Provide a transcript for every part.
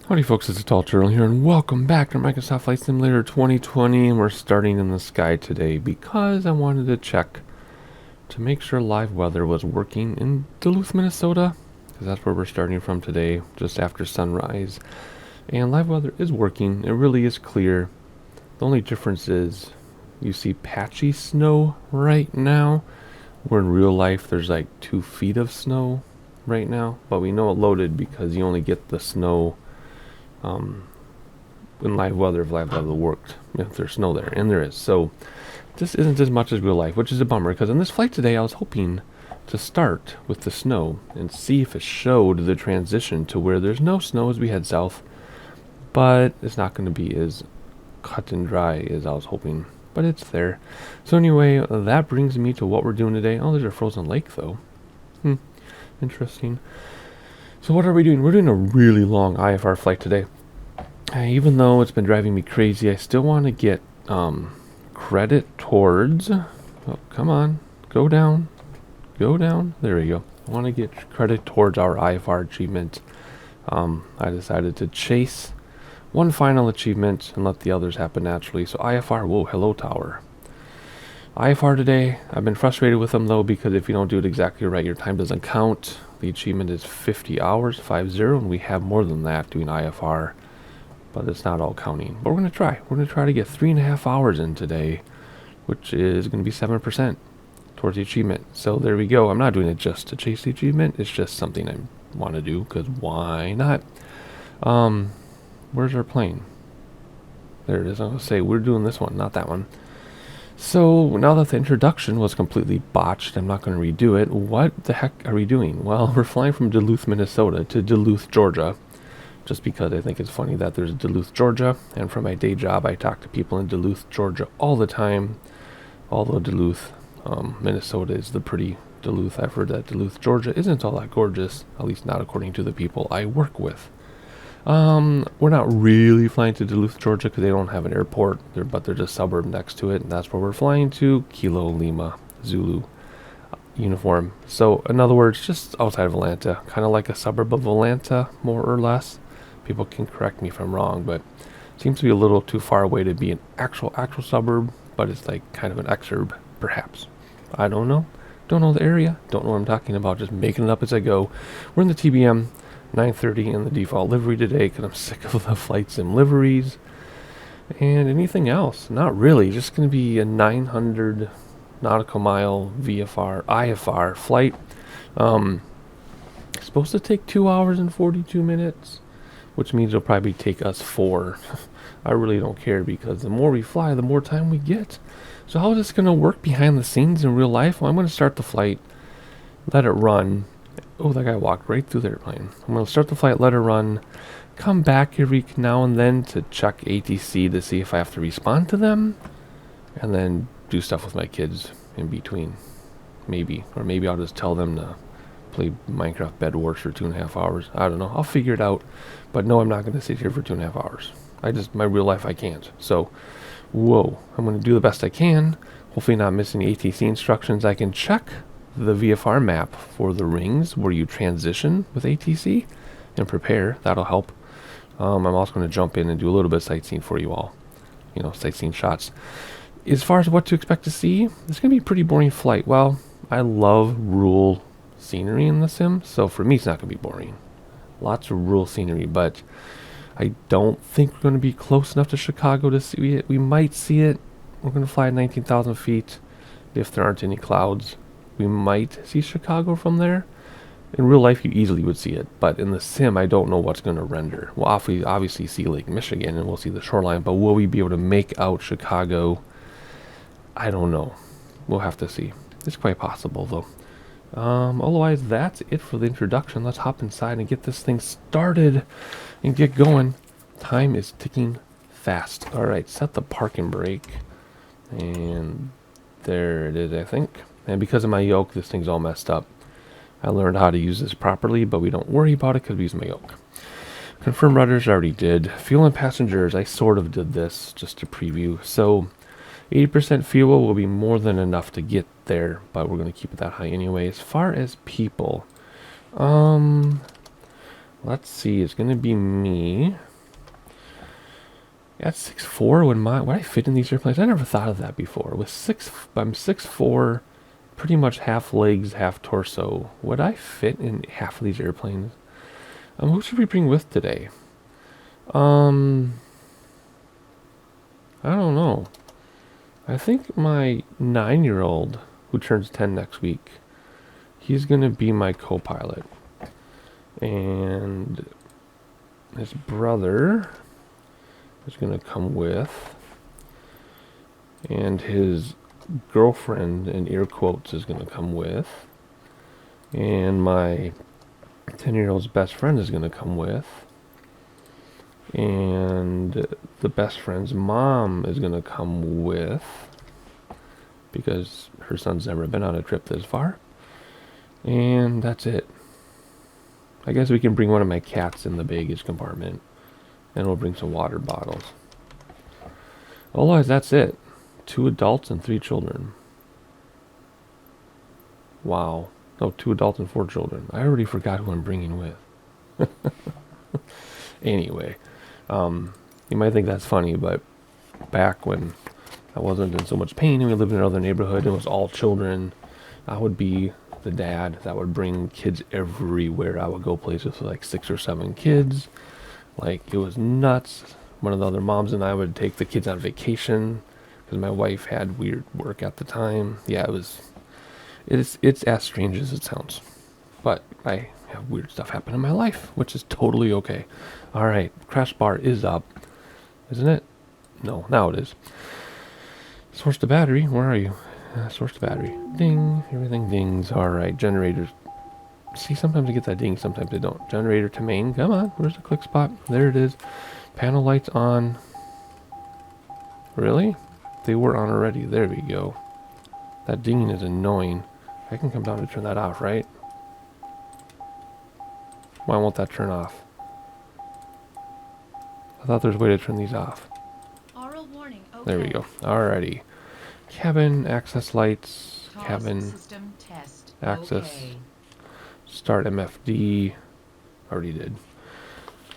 Howdy folks, it's Untitled Chapter here, and welcome back to Microsoft Flight Simulator 2020, and we're starting in the sky today because I wanted to check to make sure live weather was working in Duluth, Minnesota, because that's where we're starting from today, just after sunrise. And live weather is working, it really is clear. The only difference is you see patchy snow right now, where in real life there's like 2 feet of snow right now, but we know it loaded because you only get the snow in live weather if live weather worked, if there's snow there, and there is. So this isn't as much as real life, which is a bummer, because in this flight today I was hoping to start with the snow and see if it showed the transition to where there's no snow as we head south, but it's not going to be as cut and dry as I was hoping, but it's there. So anyway, that brings me to what we're doing today. Oh, there's a frozen lake though. Interesting. So what are we doing? We're doing a really long IFR flight today. Even though it's been driving me crazy, I still want to get credit towards... Oh, come on. Go down. Go down. There we go. I want to get credit towards our IFR achievement. I decided to chase one final achievement and let the others happen naturally. So IFR, whoa, hello tower. IFR today, I've been frustrated with them though, because if you don't do it exactly right, your time doesn't count. The achievement is 50 hours, 50, and we have more than that doing IFR, but it's not all counting. But we're going to try. We're going to try to get 3.5 hours in today, which is going to be 7% towards the achievement. So there we go. I'm not doing it just to chase the achievement. It's just something I want to do, because why not? Where's our plane? There it is. I was going to say, we're doing this one, not that one. So now that the introduction was completely botched, I'm not going to redo it. What the heck are we doing? Well, we're flying from Duluth, Minnesota to Duluth, Georgia, just because I think it's funny that there's Duluth, Georgia, and for my day job I talk to people in Duluth, Georgia all the time, although Duluth, Minnesota is the pretty Duluth. I've heard that Duluth, Georgia isn't all that gorgeous, at least not according to the people I work with. We're not really flying to Duluth, Georgia, because they don't have an airport, but there's a suburb next to it, and that's where we're flying to. Kilo Lima Zulu uniform. So, in other words, just outside of Atlanta, kind of like a suburb of Atlanta, more or less. People can correct me if I'm wrong, but it seems to be a little too far away to be an actual suburb, but it's like kind of an exurb, perhaps. I don't know. Don't know the area. Don't know what I'm talking about. Just making it up as I go. We're in the TBM. 9:30 in the default livery today because I'm sick of the flight sim liveries. And anything else? Not really. Just going to be a 900 nautical mile VFR, IFR flight. Supposed to take 2 hours and 42 minutes, which means it'll probably take us 4. I really don't care, because the more we fly, the more time we get. So how is this going to work behind the scenes in real life? Well, I'm going to start the flight, let it run. Oh, that guy walked right through the airplane. I'm going to start the flight, let it run, come back every now and then to check ATC to see if I have to respond to them, and then do stuff with my kids in between. Maybe. Or maybe I'll just tell them to play Minecraft Bed Wars for 2.5 hours. I don't know. I'll figure it out. But no, I'm not going to sit here for 2.5 hours. My real life, I can't. So, whoa. I'm going to do the best I can. Hopefully not missing ATC instructions. I can check the VFR map for the rings where you transition with ATC and prepare. That'll help. I'm also going to jump in and do a little bit of sightseeing for you all. Sightseeing shots. As far as what to expect to see, it's going to be a pretty boring flight. Well, I love rural scenery in the sim, so for me it's not going to be boring. Lots of rural scenery, but I don't think we're going to be close enough to Chicago to see it. We might see it. We're going to fly at 19,000 feet if there aren't any clouds. We might see Chicago from there. In real life, you easily would see it, but in the sim, I don't know what's going to render. We'll obviously see Lake Michigan, and we'll see the shoreline, but will we be able to make out Chicago? I don't know. We'll have to see. It's quite possible, though. Otherwise, that's it for the introduction. Let's hop inside and get this thing started and get going. Time is ticking fast. All right, set the parking brake, and there it is, I think. And because of my yoke, this thing's all messed up. I learned how to use this properly, but we don't worry about it because we use my yoke. Confirm rudders, I already did. Fuel and passengers, I sort of did this just to preview. So 80% fuel will be more than enough to get there, but we're going to keep it that high anyway. As far as people, Let's see, it's gonna be me. At 6'4", would I fit in these airplanes? I never thought of that before. I'm 6'4", pretty much half legs, half torso. Would I fit in half of these airplanes? Who should we bring with today? I don't know. I think my 9-year-old, who turns 10 next week, he's gonna be my co-pilot. And his brother is gonna come with. And his girlfriend, in air quotes, is gonna come with. And my 10-year-old's best friend is gonna come with. And the best friend's mom is gonna come with, because her son's never been on a trip this far. And that's it. I guess we can bring one of my cats in the baggage compartment, and we'll bring some water bottles. Otherwise, that's it. 2 adults and 3 children. Wow. No, 2 adults and 4 children. I already forgot who I'm bringing with. Anyway, you might think that's funny, but back when I wasn't in so much pain and we lived in another neighborhood and it was all children, I would be the dad that would bring kids everywhere. I would go places with like 6 or 7 kids. Like, it was nuts. One of the other moms and I would take the kids on vacation because my wife had weird work at the time. Yeah, it's as strange as it sounds. But I have weird stuff happen in my life, which is totally okay. Alright, crash bar is up. Isn't it? No, now it is. Source to battery, where are you? Source to battery. Ding, everything dings. Alright, generators. See, sometimes I get that ding, sometimes I don't. Generator to main, come on, where's the click spot? There it is. Panel lights on. Really? They were on already, there we go. That dinging is annoying. I can come down to turn that off, right? Why won't that turn off? I thought there was a way to turn these off. Oral warning. Okay. There we go. Alrighty. Cabin, access lights, cabin, system test. access, Okay. start MFD, already did.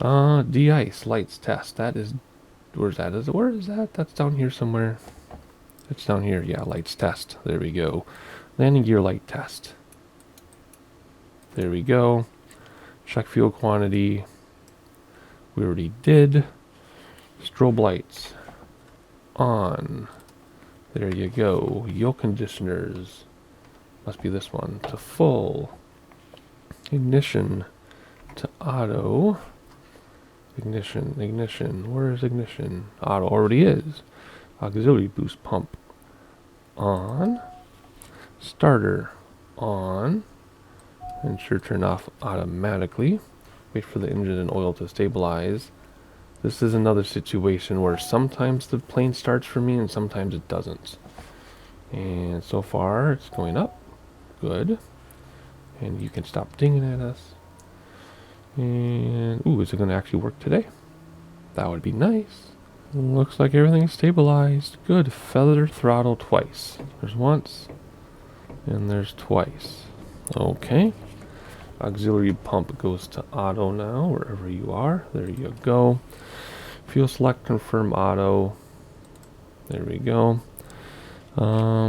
De-ice, lights test, that is, where is that? That's down here somewhere. It's down here, yeah, lights test, there we go. Landing gear light test. There we go. Check fuel quantity. We already did. Strobe lights on. There you go. Yoke conditioners. Must be this one. To full. Ignition to auto. Ignition. Where is ignition? Auto already is. Auxiliary boost pump on. Starter on. Ensure turn off automatically. Wait for the engine and oil to stabilize. This is another situation where sometimes the plane starts for me and sometimes it doesn't. And so far it's going up. Good. And you can stop dinging at us. And, ooh, is it going to actually work today? That would be nice. Looks like everything's stabilized. Good. Feather throttle twice. There's once. And there's twice. Okay. Auxiliary pump goes to auto now, wherever you are. There you go. Fuel select, confirm auto. There we go.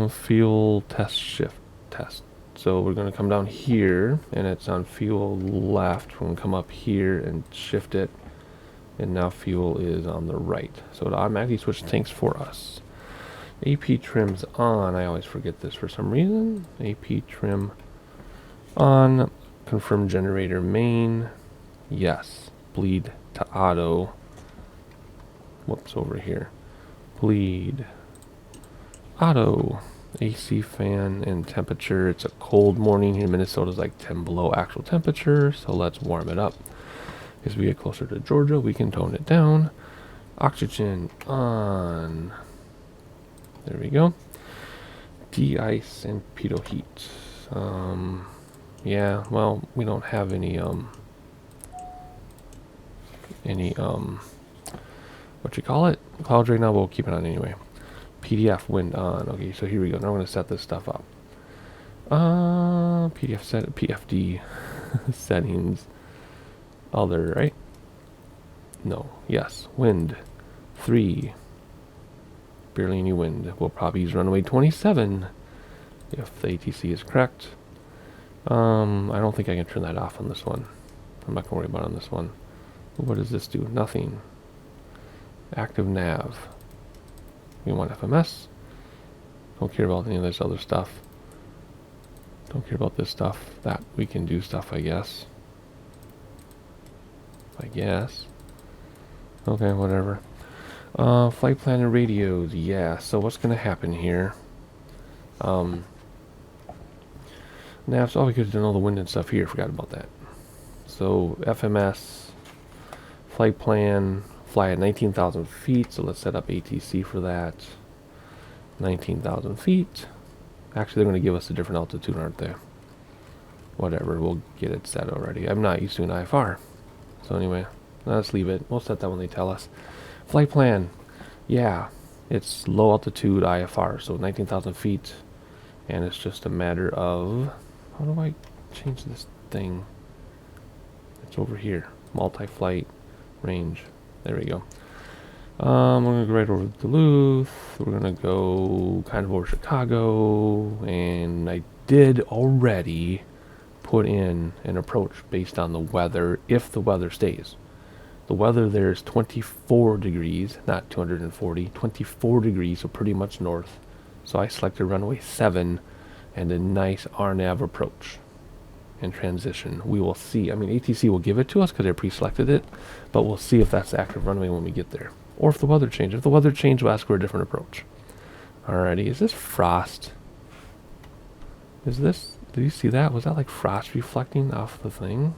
Fuel test shift test. So we're going to come down here, and it's on fuel left. We're going to come up here and shift it. And now fuel is on the right. So it automatically switches tanks for us. AP trim's on. I always forget this for some reason. AP trim on. Confirm generator main. Yes. Bleed to auto. Whoops, over here. Bleed. Auto. AC fan and temperature. It's a cold morning here in Minnesota. It's like 10 below actual temperature. So let's warm it up. As we get closer to Georgia, we can tone it down. Oxygen on. There we go. De-ice and pitot heat. Yeah, well, we don't have any, what you call it? Clouds right now, but we'll keep it on anyway. PDF wind on. Okay, so here we go. Now we're going to set this stuff up. PDF set, PFD settings. Other, right? No. Yes. Wind. 3. Barely any wind. We'll probably use runway 27 if the ATC is correct. I don't think I can turn that off on this one. I'm not going to worry about it on this one. What does this do? Nothing. Active nav. We want FMS. Don't care about any of this other stuff. Don't care about this stuff. That we can do stuff, I guess. Okay, whatever. Flight plan and radios. Yeah, so what's going to happen here? Nav, so all we could have done all the wind and stuff here. Forgot about that. So, FMS, flight plan, fly at 19,000 feet. So let's set up ATC for that. 19,000 feet. Actually, they're going to give us a different altitude, aren't they? Whatever, we'll get it set already. I'm not used to an IFR. So anyway, let's leave it. We'll set that when they tell us. Flight plan. Yeah, it's low altitude IFR, so 19,000 feet. And it's just a matter of... How do I change this thing? It's over here. Multi-flight range. There we go. We're going to go right over Duluth. We're going to go kind of over Chicago. And I did already put in an approach based on the weather, if the weather stays. The weather there is 24 degrees, not 240, 24 degrees, so pretty much north. So I selected runway 7 and a nice RNAV approach and transition. We will see. I mean, ATC will give it to us because they pre-selected it, but we'll see if that's the active runway when we get there. Or if the weather changes. If the weather changes, we'll ask for a different approach. Alrighty, is this frost? Is this, did you see that? Was that like frost reflecting off the thing?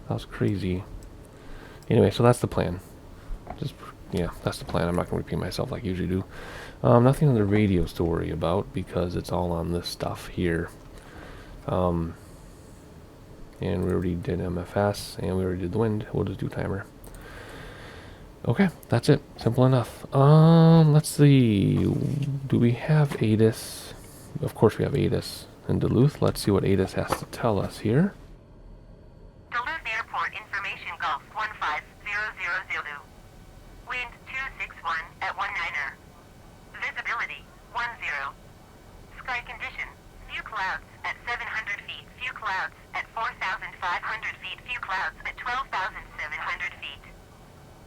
That was crazy. Anyway, so that's the plan. Yeah, that's the plan. I'm not going to repeat myself like I usually do. Nothing on the radios to worry about because it's all on this stuff here. And we already did MFS and we already did the wind. We'll just do timer. Okay, that's it. Simple enough. Let's see. Do we have ATIS? Of course we have ATIS in Duluth. Let's see what ATIS has to tell us here. Duluth Airport Information Golf 15000 Zulu. Wind 261 at 19er. Visibility 10. Sky condition. Few clouds at 700 feet. Few clouds at 4,500 feet. Few clouds at 12,700 feet.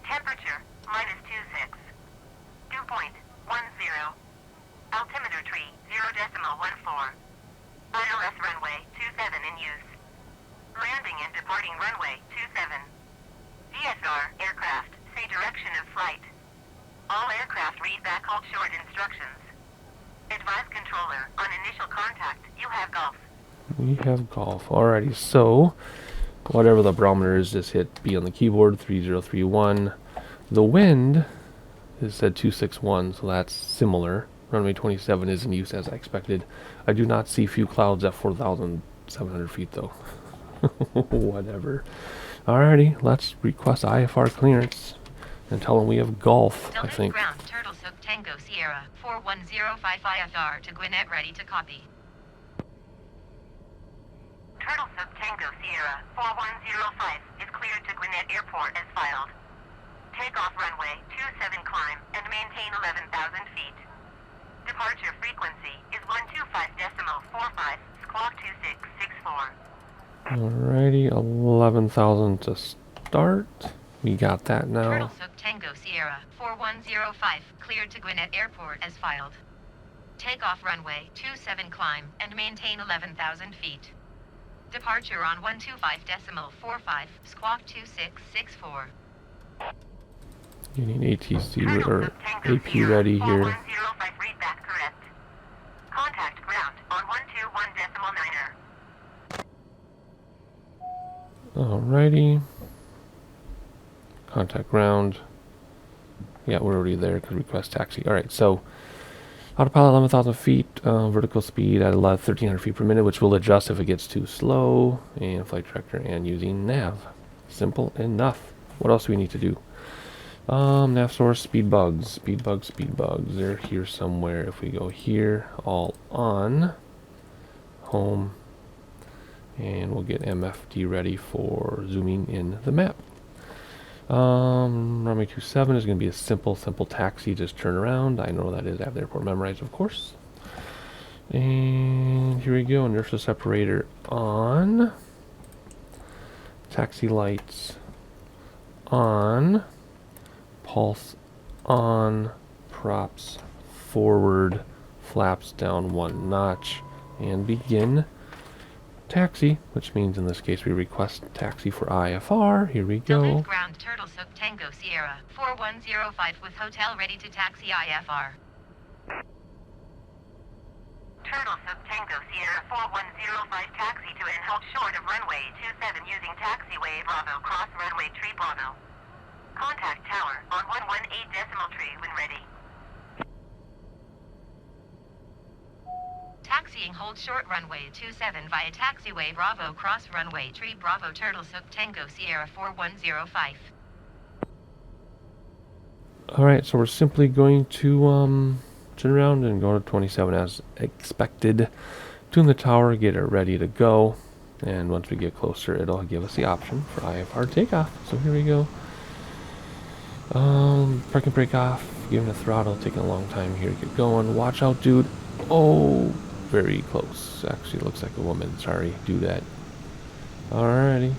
Temperature -26. Dew point 10. Altimeter tree 0.14. ILS runway 27 in use. Landing and departing runway 27. DSR aircraft, say direction of flight. All aircraft read back hold short instructions. Advise controller, on initial contact, you have golf. We have golf. Alrighty, so whatever the barometer is, just hit B on the keyboard, 3031. The wind is said 261, so that's similar. Runway 27 is in use as I expected. I do not see few clouds at 4,700 feet though. Whatever. Alrighty, let's request IFR clearance and tell them we have golf, I Delta think. ground, Turtle Soup Tango Sierra, 4105 IFR to Gwinnett, ready to copy. Turtle Soup Tango Sierra, 4105 is cleared to Gwinnett Airport as filed. Takeoff runway 27 climb and maintain 11,000 feet. Departure frequency is 125.45, squawk 2664. Alrighty, 11,000 to start. We got that now. Turtle Soup Tango Sierra, 4105, cleared to Gwinnett Airport as filed. Takeoff runway 27 climb and maintain 11,000 feet. Departure on 125.45, squawk 2664. Getting ATC or AP ready here. 4105 readback correct. Contact ground on 121.9er. Alrighty. Contact ground. Yeah, we're already there because request taxi. Alright, so autopilot 11,000 feet, vertical speed at 1,300 feet per minute, which will adjust if it gets too slow, and flight director and using nav. Simple enough. What else do we need to do? Nav source, speed bugs. They're here somewhere. If we go here, all on, home, And we'll get MFD ready for zooming in the map. Runway 27 is going to be a simple taxi, just turn around. I know that is, I have the airport memorized, of course. And here we go, inertial separator on. Taxi lights on. Pulse on. Props forward. Flaps down 1 notch. And begin taxi, which means in this case we request taxi for IFR. Here we go. Duluth ground Turtle Soup Tango Sierra 4105 with hotel ready to taxi IFR. Turtle Soup Tango Sierra 4105 taxi to and hold short of runway 27 using taxiway Bravo cross runway tree Bravo. Contact tower on 118 decimal tree when ready. Taxiing hold short runway 27 via taxiway Bravo cross runway tree Bravo Turtle Soup Tango Sierra 4105. Alright, so we're simply going to turn around and go to 27 as expected. Tune the tower, get it ready to go. And once we get closer, it'll give us the option for IFR takeoff. So here we go. Parking brake off, giving a throttle, taking a long time here to get going. Watch out, dude. Oh, very close. Actually, it looks like a woman. Sorry, do that. Alrighty.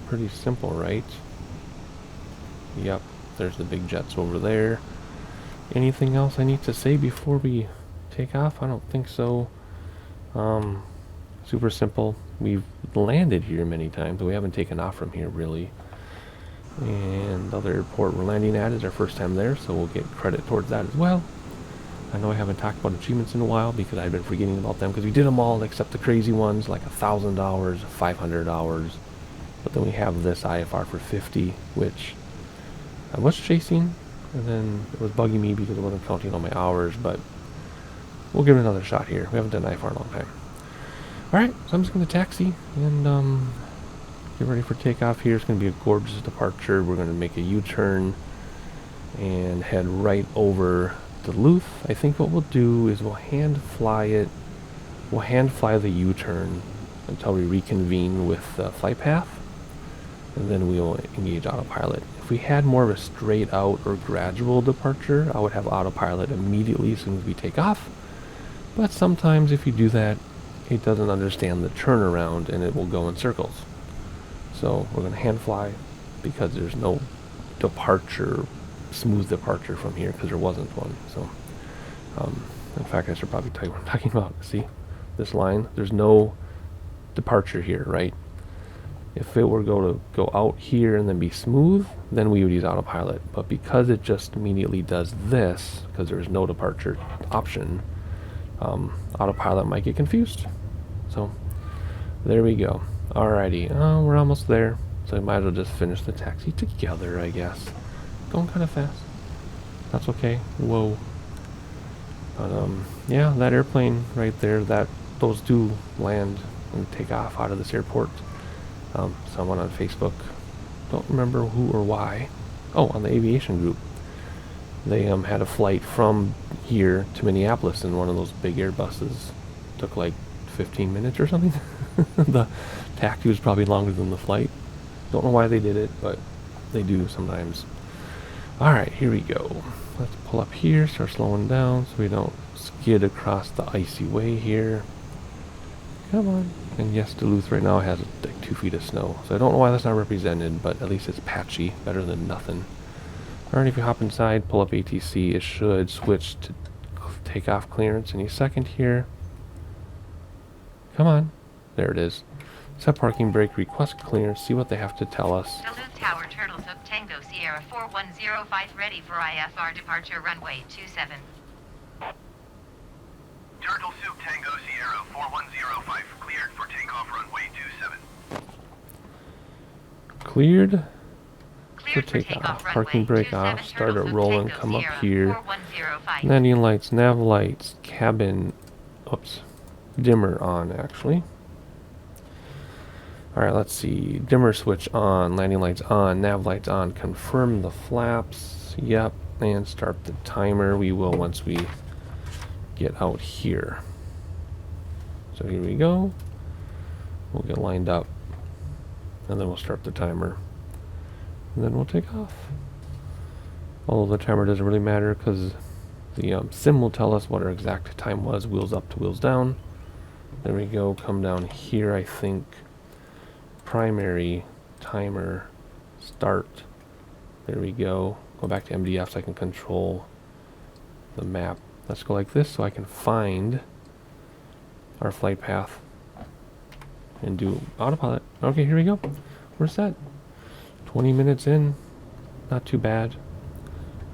Pretty simple, right? Yep, there's the big jets over there. Anything else I need to say before we take off? I don't think so. Super simple. We've landed here many times, but we haven't taken off from here, really. And the other airport we're landing at is our first time there, so we'll get credit towards that as well. I know I haven't talked about achievements in a while because I've been forgetting about them because we did them all except the crazy ones like $1,000, $500. But then we have this IFR for 50, which I was chasing, and then it was bugging me because I wasn't counting all my hours, but we'll give it another shot here. We haven't done IFR in a long time. Alright, so I'm just going to taxi and get ready for takeoff here. It's going to be a gorgeous departure. We're going to make a U-turn and head right over Duluth. I think what we'll do is we'll hand fly it. We'll hand fly the U-turn until we reconvene with flight path, and then we'll engage autopilot. If we had more of a straight out or gradual departure, I would have autopilot immediately as soon as we take off. But sometimes if you do that, it doesn't understand the turnaround and it will go in circles. So we're going to hand fly because there's no departure, smooth departure from here because there wasn't one. So in fact, I should probably tell you what I'm talking about. See this line? There's no departure here, right? If it were to go out here and then be smooth, then we would use autopilot. But because it just immediately does this, because there's no departure option, autopilot might get confused. So there we go. Alrighty, we're almost there. So I might as well just finish the taxi together, I guess. Going kind of fast. That's okay. Whoa. But yeah, that airplane right there, those do land and take off out of this airport. Someone on Facebook, don't remember who or why. Oh, on the aviation group. They had a flight from here to Minneapolis in one of those big Airbuses. Took like 15 minutes or something. The taxi was probably longer than the flight. Don't know why they did it, but they do sometimes. Alright, here we go. Let's pull up here, start slowing down so we don't skid across the icy way here. Come on. And yes, Duluth right now has like 2 feet of snow. So I don't know why that's not represented, but at least it's patchy. Better than nothing. Alright, if you hop inside, pull up ATC, it should switch to takeoff clearance any second here. Come on. There it is. Set parking brake, request clearance, see what they have to tell us. Duluth Tower Turtle Soup Tango Sierra 4105 ready for IFR departure runway 27. Turtle Soup Tango Sierra 4105 cleared for takeoff runway 27. Cleared for Cleared for takeoff. runway Parking brake 27, off, start it Turtle Soup rolling, Tango come up Sierra here. 4105. Landing lights, nav lights, cabin, oops, dimmer on actually. Alright, let's see. Dimmer switch on, landing lights on, nav lights on. Confirm the flaps. Yep. And start the timer. We will once we get out here. So here we go. We'll get lined up, and then we'll start the timer, and then we'll take off. Although the timer doesn't really matter because the sim will tell us what our exact time was, wheels up to wheels down. There we go, come down here, I think. Primary, timer, start. There we go. Go back to MDF so I can control the map. Let's go like this so I can find our flight path and do autopilot. Okay, here we go. We're set. 20 minutes in. Not too bad.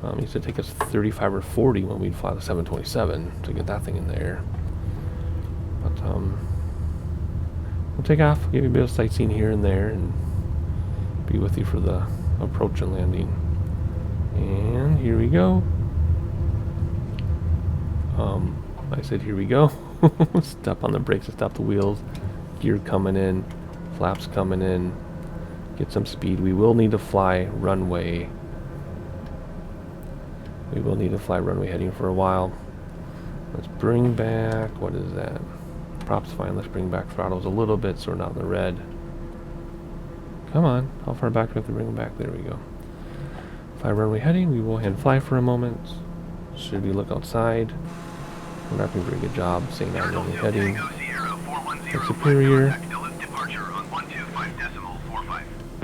It used to take us 35 or 40 when we'd fly the 727 to get that thing in the air. But we'll take off, give you a bit of sightseeing here and there, and be with you for the approach and landing. And here we go. I said here we go. Step on the brakes and stop the wheels. Gear coming in, flaps coming in. Get some speed. We will need to fly runway. We will need to fly runway heading for a while. Let's bring back, what is that? Props fine, let's bring back throttles a little bit so we're not in the red. Come on, how far back do we have to bring them back? There we go. Fly runway heading, we will hand fly for a moment. Should we look outside? We're not doing a very good job saying that runway heading. That's superior.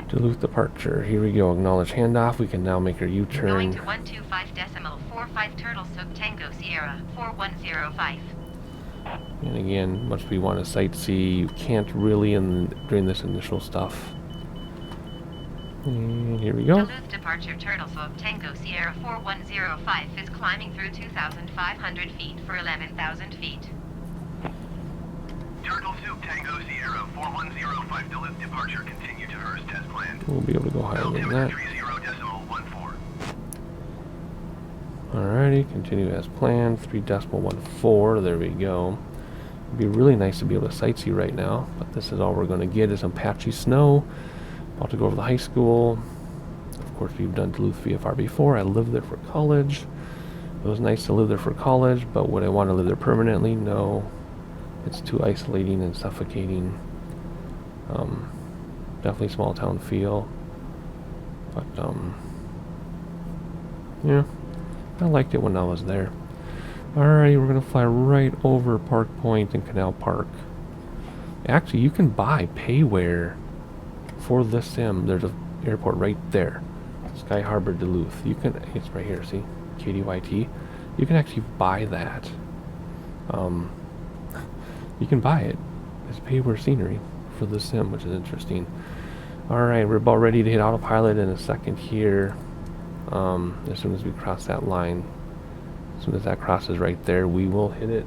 Duluth departure. Here we go. Acknowledge handoff. We can now make our U-turn. Going to 125.45 Turtle Sook Tango Sierra 4105. And again, much we want to sightsee, you can't really during this initial stuff. And here we go. Duluth Departure Turtle Sook Tango Sierra 4105 is climbing through 2,500 feet for 11,000 feet. Turtle Soup Tango Sierra 4105 Duluth Departure, continue to Hearst as planned. We'll be able to go higher than that. 30.14. Alrighty, continue as planned. 3.14. There we go. It'd be really nice to be able to sightsee right now, but this is all we're going to get is some patchy snow. About to go over the high school. Of course, we've done Duluth VFR before. I lived there for college. It was nice to live there for college, but would I want to live there permanently? No. It's too isolating and suffocating. Definitely small town feel. But, yeah. I liked it when I was there. Alright, we're going to fly right over Park Point and Canal Park. Actually, you can buy payware for this sim. There's an airport right there. Sky Harbor, Duluth. You can, it's right here, see? KDYT. You can actually buy that. You can buy it as payware scenery for the sim, which is interesting. Alright, we're about ready to hit autopilot in a second here. As soon as we cross that line, as soon as that crosses right there, we will hit it.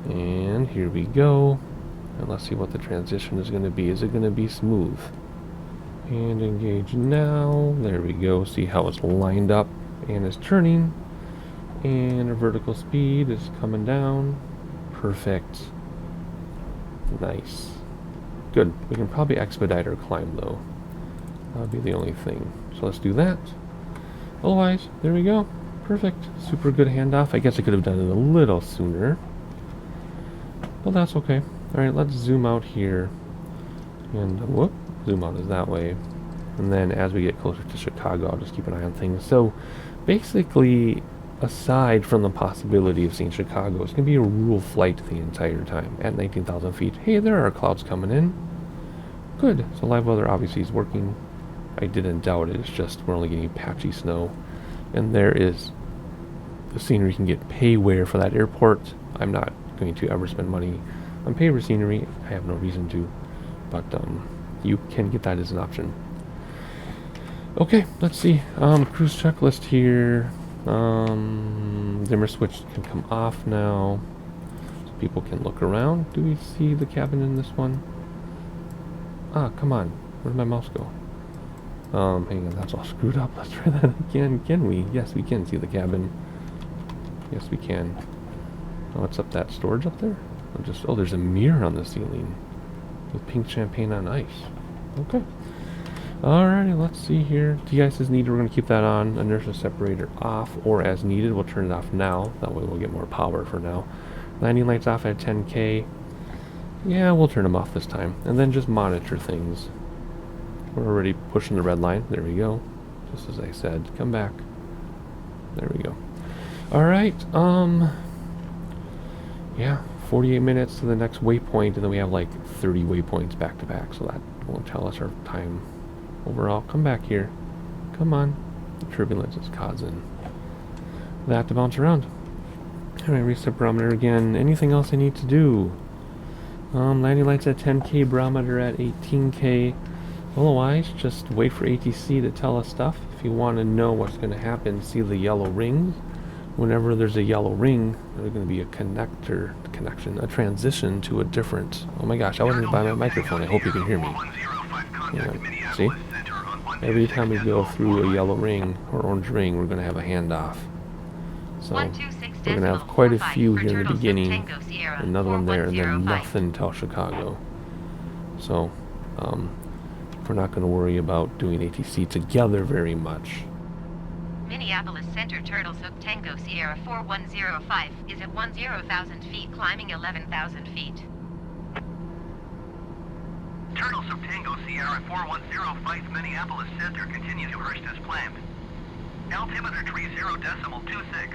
And here we go. And let's see what the transition is going to be. Is it going to be smooth? And engage now. There we go. See how it's lined up and is turning. And our vertical speed is coming down. Perfect. Nice. Good. We can probably expedite our climb though. That'll be the only thing. So let's do that. Otherwise, there we go. Perfect. Super good handoff. I guess I could have done it a little sooner. But that's okay. Alright, let's zoom out here. And whoop, zoom out is that way. And then as we get closer to Chicago, I'll just keep an eye on things. So basically, aside from the possibility of seeing Chicago, it's going to be a rural flight the entire time at 19,000 feet. Hey, there are clouds coming in. Good. So live weather obviously is working. I didn't doubt it. It's just we're only getting patchy snow. And there is the scenery. You can get payware for that airport. I'm not going to ever spend money on payware scenery. I have no reason to. But you can get that as an option. Okay, let's see. Cruise checklist here. Dimmer switch can come off now. So people can look around. Do we see the cabin in this one? Ah, come on. Where'd my mouse go? Hang on, that's all screwed up. Let's try that again. Can we? Yes, we can see the cabin. Yes, we can. Oh, what's up that storage up there? Oh, there's a mirror on the ceiling with pink champagne on ice. Okay. Alrighty, let's see here. De-ice is needed. We're going to keep that on. Inertia separator off or as needed. We'll turn it off now. That way we'll get more power for now. Landing lights off at 10K. Yeah, we'll turn them off this time. And then just monitor things. We're already pushing the red line. There we go. Just as I said. Come back. There we go. Alright, yeah, 48 minutes to the next waypoint, and then we have like 30 waypoints back to back, so that won't tell us our time overall. Come back here. Come on. The turbulence is causing that to bounce around. Alright, reset barometer again. Anything else I need to do? Landing lights at 10K, barometer at 18K. Otherwise, just wait for ATC to tell us stuff. If you want to know what's going to happen, see the yellow rings. Whenever there's a yellow ring, there's going to be a a transition to a different... Oh my gosh, I wasn't by my microphone. I hope you can hear me. Yeah, see? Every time we go through a yellow ring or orange ring, we're going to have a handoff. So we're going to have quite a few here in the beginning, another one there, and then nothing until Chicago. So we're not going to worry about doing ATC together very much. Minneapolis Center Turtles Hook Tango Sierra 4105 is at 10,000 feet, climbing 11,000 feet. Turtles of Tango Sierra 4105 Minneapolis Center continue to Hurst as planned. Altimeter 30.26.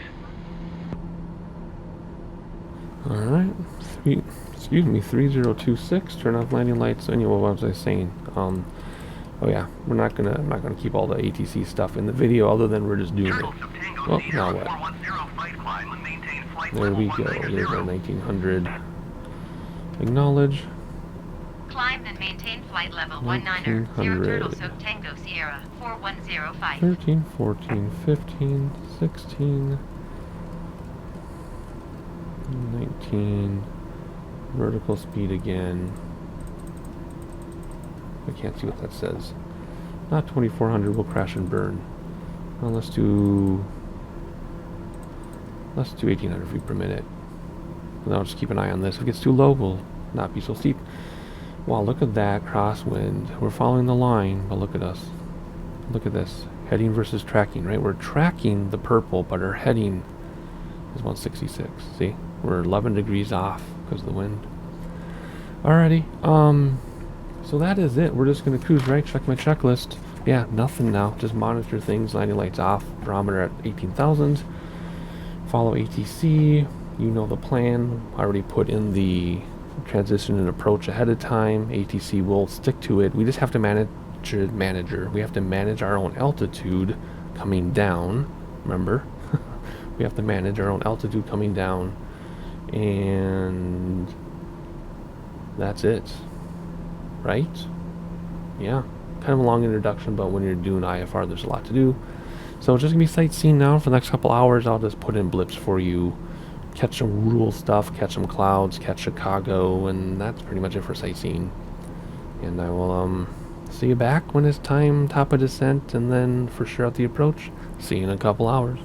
Alright, excuse me, 3026, turn off landing lights. Anyway, what was I saying? Oh yeah, I'm not gonna keep all the ATC stuff in the video, other than we're just doing it. Well, now what? There we go, there's our 1900. Acknowledge. Climb and maintain flight level 1900. Turtles Hook Tango Sierra 4105. 13, 14, 15, 16, 19. Vertical speed again. I can't see what that says. Not 2400, we'll crash and burn. Well, let's do 1800 feet per minute. And I'll just keep an eye on this. If it gets too low, we'll not be so steep. Wow, look at that crosswind. We're following the line, but look at us. Look at this. Heading versus tracking, right? We're tracking the purple, but our heading is 166. See? We're 11 degrees off because of the wind. Alrighty. So that is it. We're just going to cruise right, check my checklist. Yeah, nothing now. Just monitor things, landing lights off, barometer at 18,000. Follow ATC. You know the plan. I already put in the transition and approach ahead of time. ATC will stick to it. We just have to manage We have to manage our own altitude coming down. Remember? We have to manage our own altitude coming down. And that's it. Right? Yeah. Kind of a long introduction, but when you're doing IFR, there's a lot to do. So it's just going to be sightseeing now for the next couple hours. I'll just put in blips for you. Catch some rural stuff, catch some clouds, catch Chicago, and that's pretty much it for sightseeing. And I will see you back when it's time, top of descent, and then for sure at the approach. See you in a couple hours.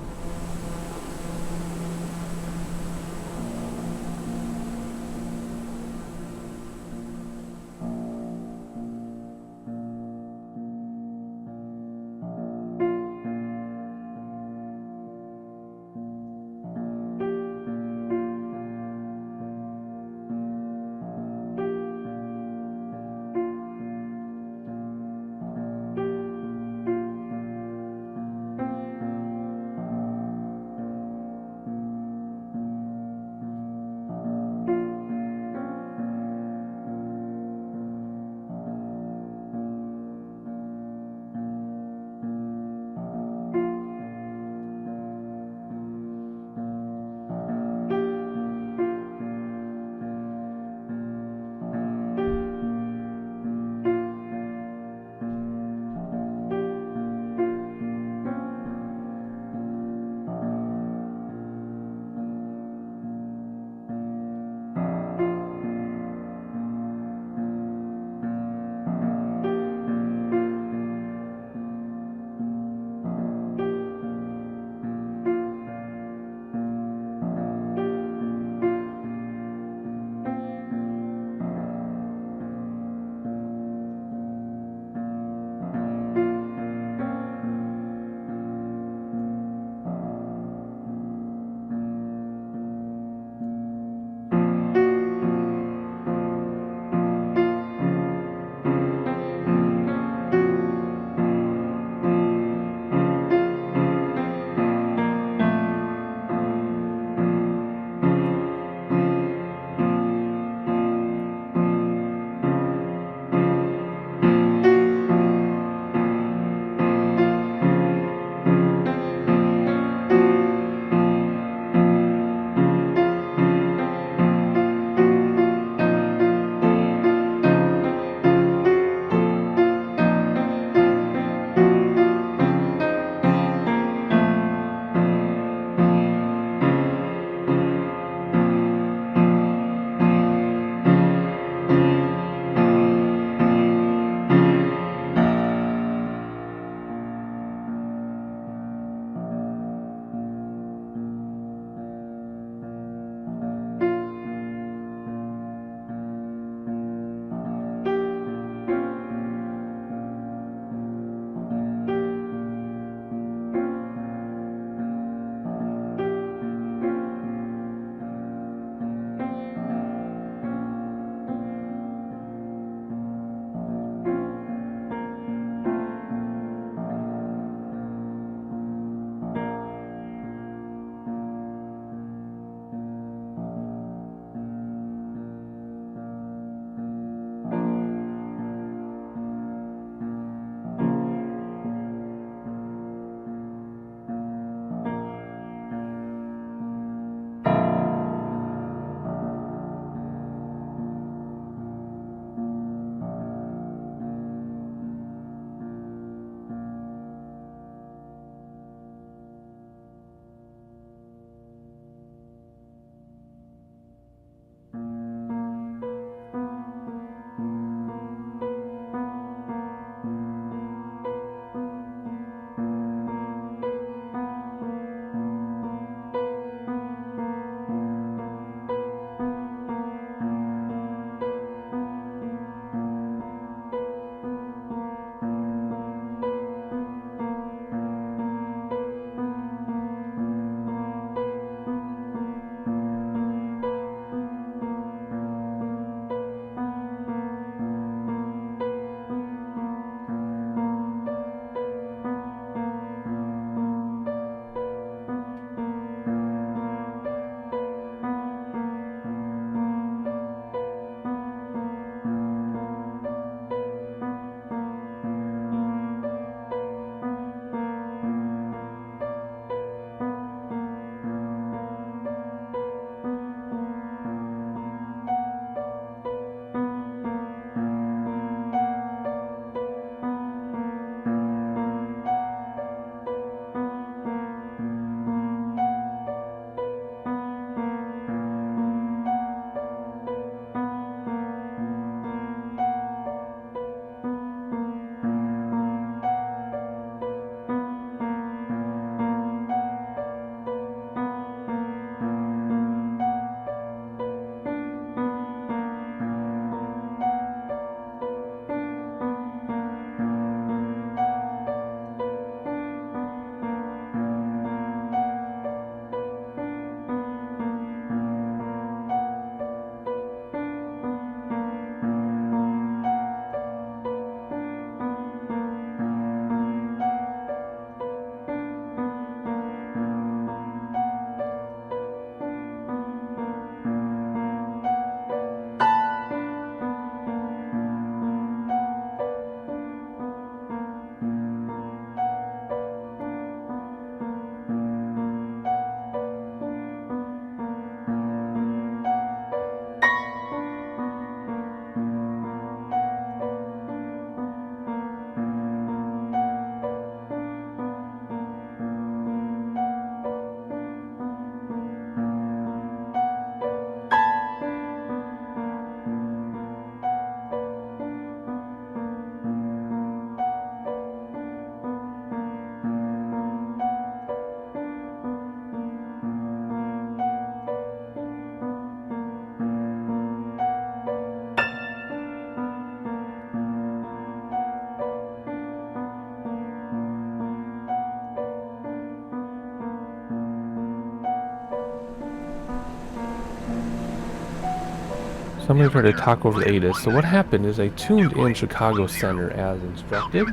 Somebody tried to talk over the ATIS. So what happened is I tuned in Chicago Center as instructed,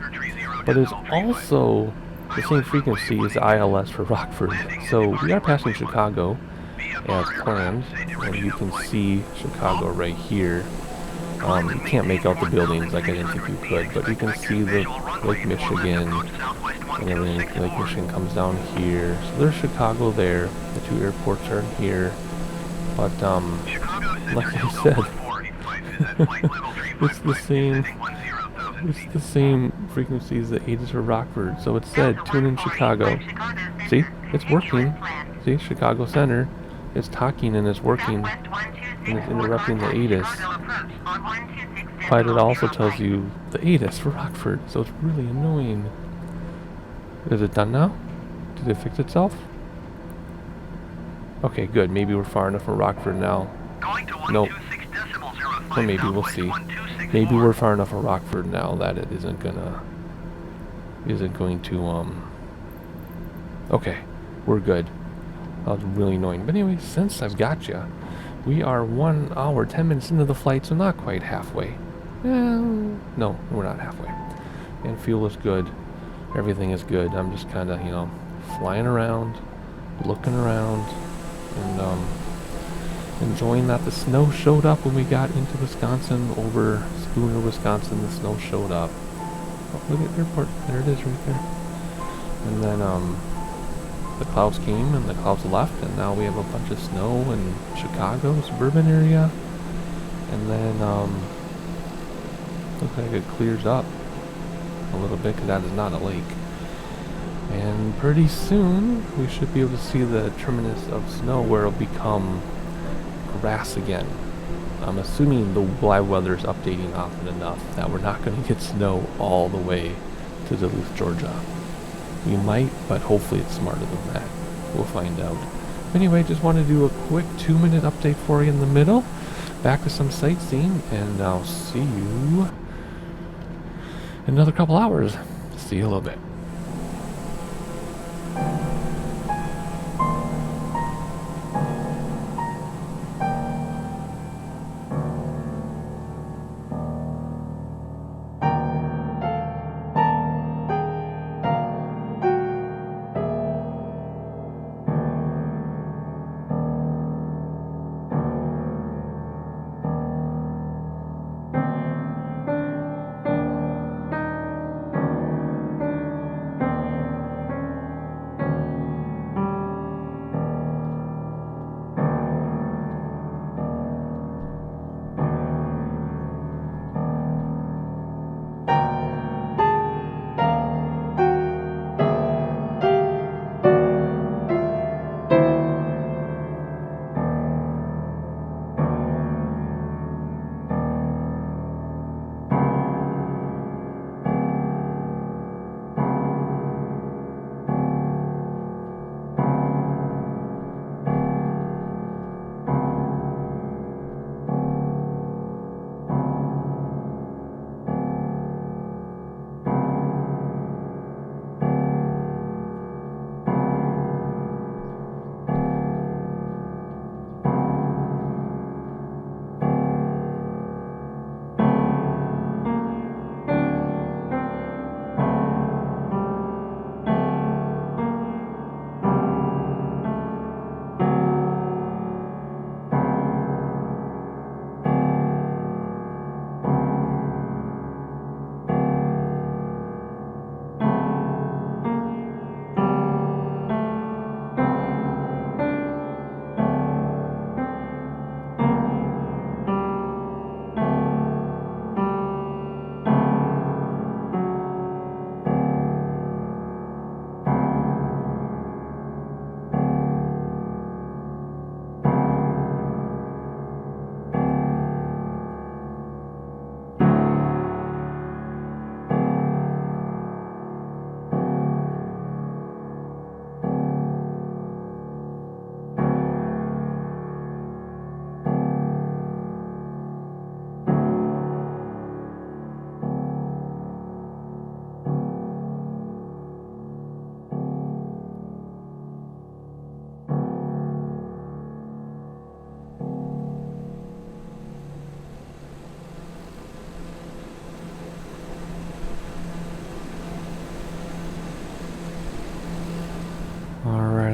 but it's also the same frequency as the ILS for Rockford. So we are passing Chicago as planned, and you can see Chicago right here. You can't make out the buildings like I didn't think you could, but you can see the Lake Michigan and everything. Lake Michigan comes down here. So there's Chicago there. The two airports are here. But, like I said, it's the same frequency as the ATIS for Rockford. So it said, tune in Chicago. See? It's working. See? Chicago Center. It's talking and it's working. And it's interrupting the ATIS. But it also tells you the ATIS for Rockford. So it's really annoying. Is it done now? Did it fix itself? Okay, good. Maybe we're far enough from Rockford now. Nope. Or maybe we'll see. Maybe we're far enough from Rockford now that it isn't going to, okay, we're good. That was really annoying. But anyway, since I've got you, we are 1 hour, 10 minutes into the flight, so not quite halfway. No, we're not halfway. And fuel is good. Everything is good. I'm just kind of, flying around, looking around, and enjoying that the snow showed up when we got into Wisconsin, over Spooner, Wisconsin. The snow showed up. Oh, look at the airport. There it is right there. And then the clouds came and the clouds left, and now we have a bunch of snow in Chicago, suburban area. And then looks like it clears up a little bit because that is not a lake. And pretty soon we should be able to see the terminus of snow where it'll become grass again. I'm assuming the live weather is updating often enough that we're not going to get snow all the way to Duluth, Georgia. We might, but hopefully it's smarter than that. We'll find out. Anyway, just want to do a quick 2-minute update for you in the middle. Back to some sightseeing, and I'll see you in another couple hours. See you a little bit.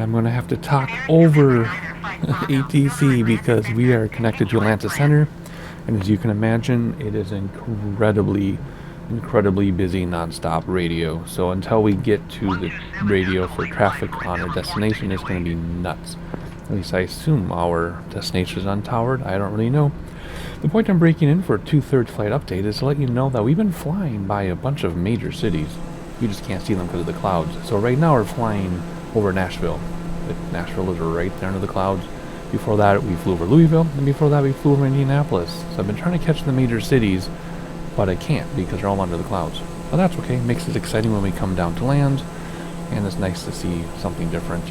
And I'm going to have to talk over ATC because we are connected to Atlanta Center. And as you can imagine, it is incredibly busy nonstop radio. So until we get to the radio for traffic on our destination, it's going to be nuts. At least I assume our destination is untowered. I don't really know. The point I'm breaking in for a 2/3 flight update is to let you know that we've been flying by a bunch of major cities. You just can't see them because of the clouds. So right now we're flying over Nashville. Nashville is right there under the clouds. Before that we flew over Louisville, and before that we flew over Indianapolis. So I've been trying to catch the major cities, but I can't because they're all under the clouds. But that's okay. It makes it exciting when we come down to land, and it's nice to see something different.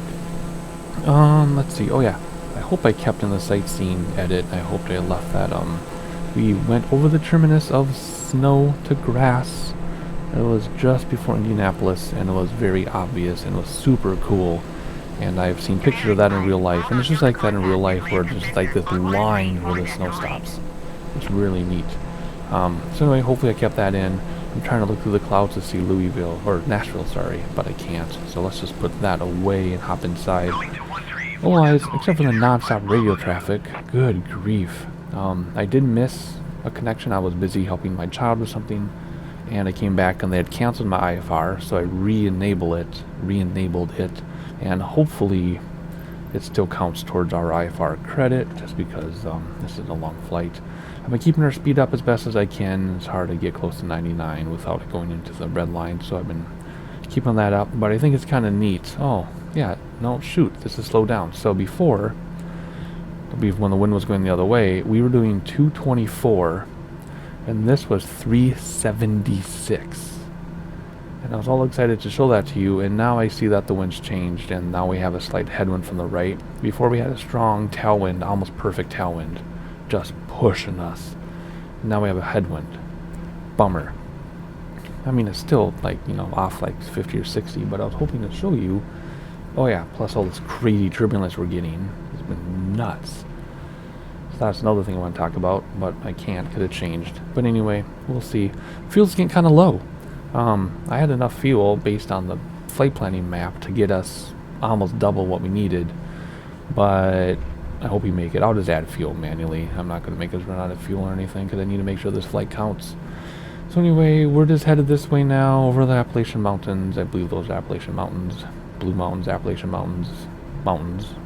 Let's see. Oh yeah, I hope I kept in the sightseeing edit. I hoped I left that. We went over the terminus of snow to grass. It was just before Indianapolis, and it was very obvious, and it was super cool. And I've seen pictures of that in real life, and it's just like that in real life, where it's just like this line where the snow stops. It's really neat. So anyway, hopefully I kept that in. I'm trying to look through the clouds to see Louisville, or Nashville, sorry, but I can't. So let's just put that away and hop inside. Otherwise, except for the non-stop radio traffic, good grief. I did miss a connection. I was busy helping my child with something, and I came back and they had canceled my IFR, so I re-enabled it, and hopefully it still counts towards our IFR credit, just because this is a long flight. I've been keeping our speed up as best as I can. It's hard to get close to 99 without it going into the red line, so I've been keeping that up, but I think it's kind of neat. Oh, yeah, no, shoot, this is slowed down. So before, when the wind was going the other way, we were doing 224, and this was 376. And I was all excited to show that to you, and now I see that the wind's changed, and now we have a slight headwind from the right. Before we had a strong tailwind, almost perfect tailwind, just pushing us. Now we have a headwind. Bummer. I mean, it's still like, off like 50 or 60, but I was hoping to show you. Oh yeah, plus all this crazy turbulence we're getting. It's been nuts. So that's another thing I want to talk about, but I can't because it changed. But anyway, we'll see. Fuel's getting kind of low. I had enough fuel based on the flight planning map to get us almost double what we needed, but I hope we make it. I'll just add fuel manually. I'm not going to make us run out of fuel or anything because I need to make sure this flight counts. So anyway, we're just headed this way now over the Appalachian Mountains. I believe those are Appalachian Mountains, Blue Mountains, Appalachian Mountains,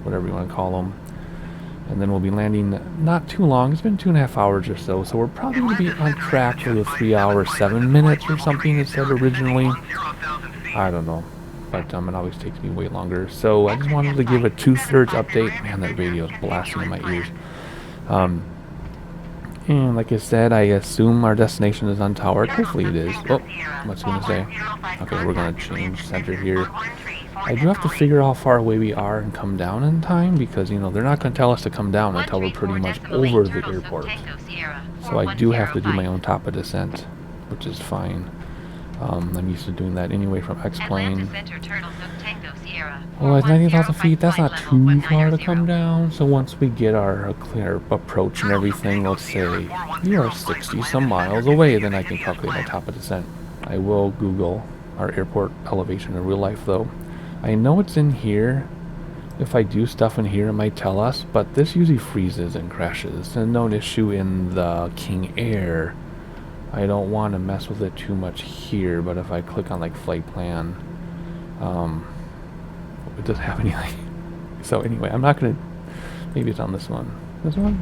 whatever you want to call them. And then we'll be landing not too long. It's been 2.5 hours or so, so we're probably going to be on track for the 3 hours, 7 minutes or something it said originally. I don't know, but it always takes me way longer. So I just wanted to give a 2/3 update. Man, that radio is blasting in my ears. And like I said, I assume our destination is untowered. Hopefully it is. Oh, what's it going to say? Okay, we're going to change center here. I do have to figure out how far away we are and come down in time, because, they're not going to tell us to come down until we're pretty much over the airport. So I do have to do my own top of descent, which is fine. I'm used to doing that anyway from X-Plane. Well, at 90,000 feet, that's not too far to come down. So once we get our clear approach and everything, let's say you are 60 some miles away, then I can calculate my top of descent. I will Google our airport elevation in real life, though. I know it's in here. If I do stuff in here, it might tell us, but this usually freezes and crashes. And no issue in the King Air. I don't want to mess with it too much here, but if I click on like flight plan, it doesn't have anything. So anyway, I'm not gonna, maybe it's on this one. This one?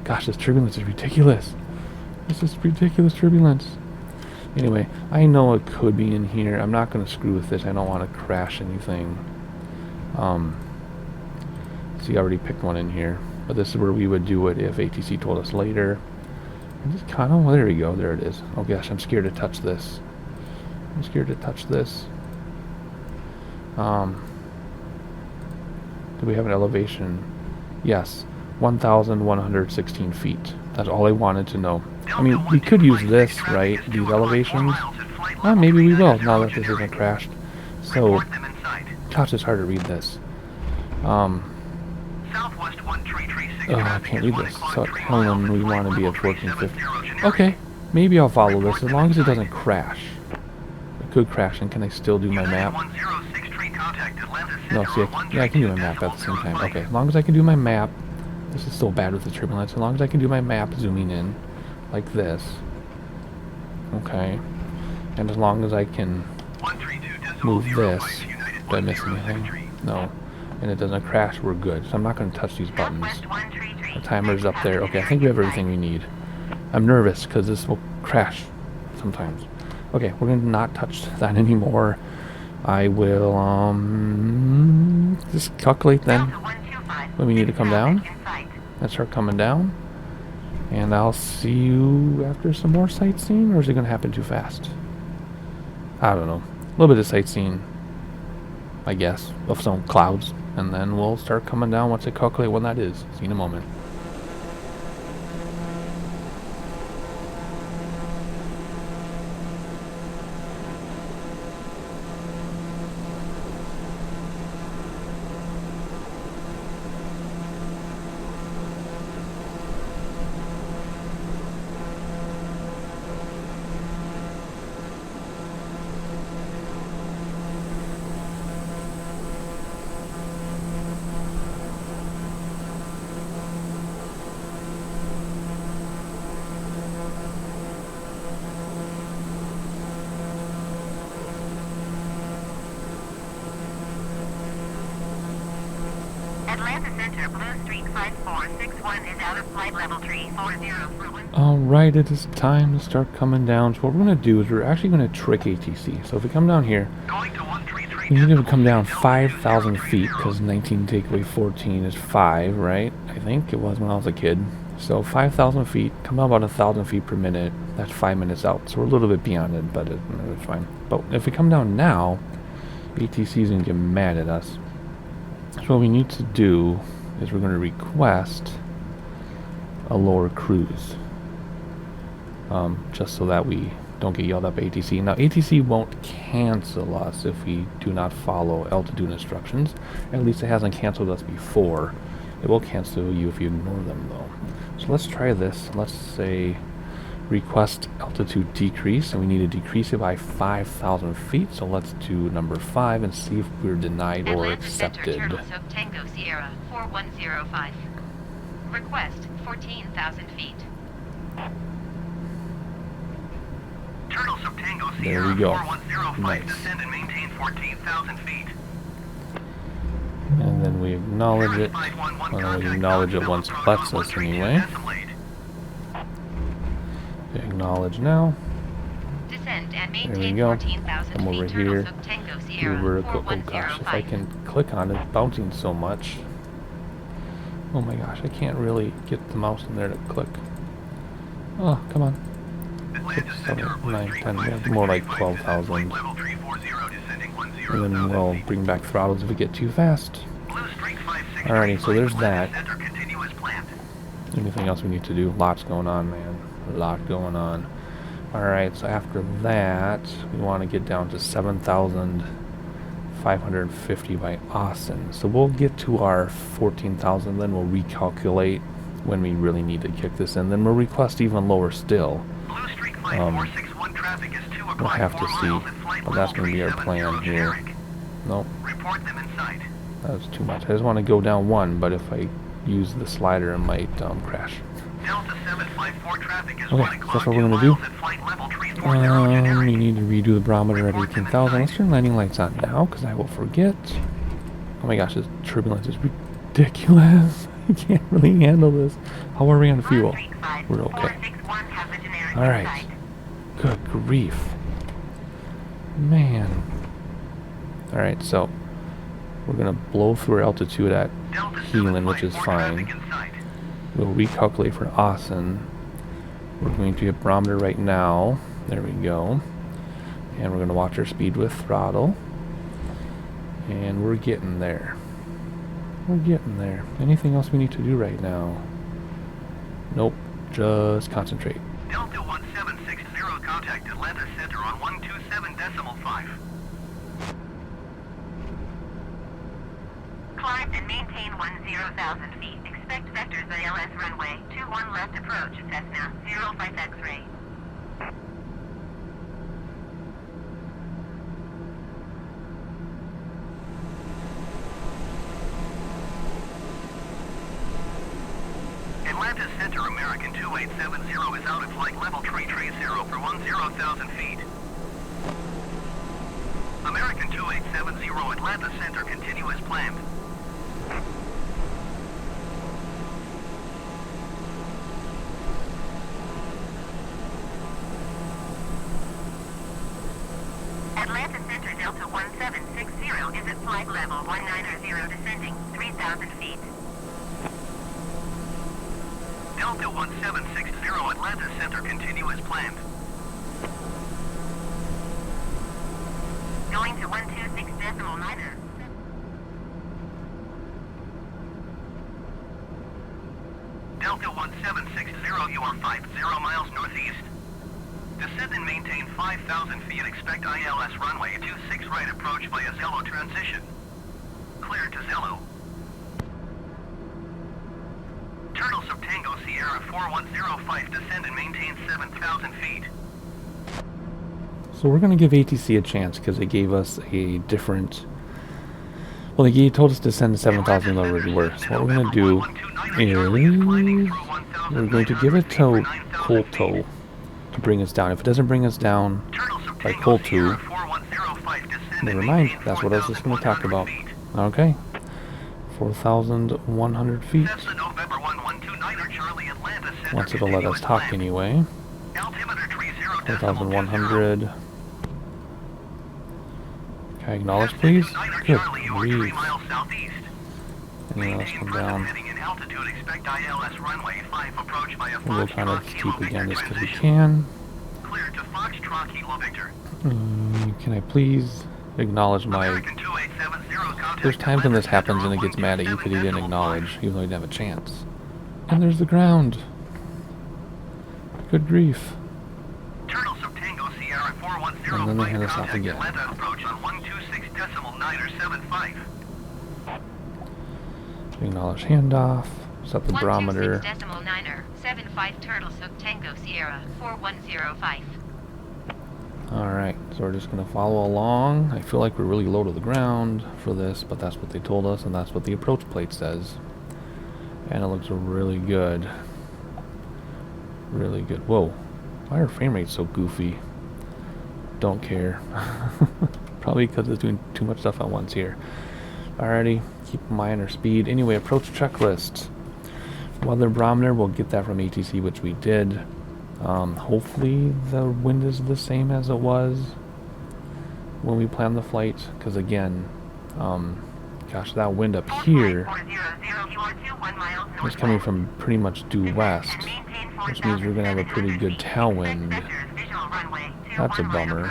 Gosh, this turbulence is ridiculous. This is ridiculous turbulence. Anyway, I know it could be in here. I'm not gonna screw with this. I don't want to crash anything. See, I already picked one in here, but this is where we would do it if ATC told us later. I'm just kind of, well, there we go, there it is. Oh gosh, I'm scared to touch this. I'm scared to touch this. Do we have an elevation? Yes, 1,116 feet. That's all I wanted to know. I mean, we could use this, right? These elevations. Well, maybe we will, now that this isn't crashed. So, gosh, it's hard to read this. I can't read this. So tell them we want to be at 1450. Okay, maybe I'll follow this as long as it doesn't crash. It could crash, and can I still do my map? contact Atlanta No, Center see, on yeah, I can do my map at the same time. Okay, as long as I can do my map. This is still bad with the turbulence. As long as I can do my map zooming in like this. Okay. And as long as I can move this. Did I miss anything? No. And it doesn't crash, we're good. So I'm not going to touch these buttons. The timer's up there. Okay, I think we have everything we need. I'm nervous because this will crash sometimes. Okay, we're going to not touch that anymore. I will just calculate then when we need to come down and start coming down. And I'll see you after some more sightseeing, or is it going to happen too fast? I don't know. A little bit of sightseeing, I guess, of some clouds. And then we'll start coming down once I calculate when that is. See you in a moment. Atlanta Center, Blue Street 5461 is out of flight level 340 for one. Alright, it is time to start coming down. So what we're going to do is we're actually going to trick ATC. So if we come down here, we need to come down 5,000 feet because 19 take away 14 is 5, right? I think it was when I was a kid. So 5,000 feet, come down about 1,000 feet per minute. That's 5 minutes out. So we're a little bit beyond it, but it's fine. But if we come down now, ATC is going to get mad at us. So what we need to do is we're going to request a lower cruise. Just so that we don't get yelled at by ATC. Now ATC won't cancel us if we do not follow altitude instructions. At least it hasn't canceled us before. It will cancel you if you ignore them though. So let's try this. Let's say request altitude decrease, and we need to decrease it by 5,000 feet. So let's do number 5 and see if we're denied or Atlanta accepted. Center, Turtles Hook Tango Sierra 4105. Request 14,000 feet. Turtle Tango There Sierra we go. 4105, Nice. descend and maintain 14,000 feet. And then we acknowledge it. Well, we acknowledge it once it lets us anyway. Acknowledge now. Descend and There we maintain go. 14,000 Come over feet. here. Turtles Hook Tango Do Sierra vertical. Oh gosh, if I 4105. can click on it, bouncing so much. Oh my gosh, I can't really get the mouse in there to click. Oh, come on. 6, 7, 9, 10, more like 12,000. And then we'll bring back throttles if we get too fast. Alrighty, so there's that. Anything else we need to do? Lots going on, man. A lot going on. Alright, so after that, we want to get down to 7,550 by Austin. So we'll get to our 14,000, then we'll recalculate when we really need to kick this in. Then we'll request even lower still. We'll have to see, but that's going to be our plan here. Nope, that was too much. I just want to go down 1, but if I use the slider, it might crash. Okay, so that's what we're going to do. We need to redo the barometer at 18,000. Let's turn landing lights on now, because I will forget. Oh my gosh, this turbulence is ridiculous. I can't really handle this. How are we on fuel? We're okay. Alright. Good grief. Man. Alright, so we're going to blow through our altitude at Heelan, which is fine. We'll recalculate for Austin. We're going to hit barometer right now. There we go. And we're going to watch our speed with throttle. And we're getting there. We're getting there. Anything else we need to do right now? Nope. Just concentrate. Delta 1760, contact Atlanta Center on 127.5. Climb and maintain 10,000 feet. Expect vectors at LS runway 21 left approach Cessna 05 X-ray. Atlanta Center, American 2870 is out at flight level 330 for 10,000 feet. American 2870, Atlanta Center, continue as planned. Atlanta Center Delta 1760 is at flight level 190 descending 3,000 feet. Delta 1760, Atlanta Center, continue as planned. Going to 126.9er. Delta 1760, you are 50 miles northeast. Descend and maintain 5,000 feet. Expect ILS runway 26 right approach via Zello transition. Clear to Zello. Turtle Sub Tango Sierra 4105, descend and maintain 7,000 feet. So we're going to give ATC a chance because they gave us a different... Well, told us to send 7,000 lower than we were. So what we're going to do is... we're going to give it to Colto to bring us down. If it doesn't bring us down by Colto, never mind. That's what I was just going to talk about. Okay. 4,100 feet. Once it'll let us talk anyway. 4,100. Can I acknowledge, please? Good grief. Anything else come down? We'll go kind of steep again just because we can. Can I please acknowledge my... There's times when this happens and it gets mad at you because you didn't acknowledge, even though you didn't have a chance. And there's the ground. Good grief. And then they hand us off again. Acknowledge handoff. Set the barometer. 126.9er, Turtle Sub Tango Sierra 4105. Alright, so we're just going to follow along. I feel like we're really low to the ground for this, but that's what they told us, and that's what the approach plate says. And it looks really good. Really good. Whoa. Why are frame rates so goofy? Don't care. Probably because it's doing too much stuff at once here. Alrighty, keep in mind our speed. Anyway, approach checklist. Weather barometer, we'll get that from ATC, which we did. Hopefully the wind is the same as it was when we planned the flight, because again, gosh, that wind up here is coming from pretty much due west, which means we're going to have a pretty good tailwind. That's a bummer.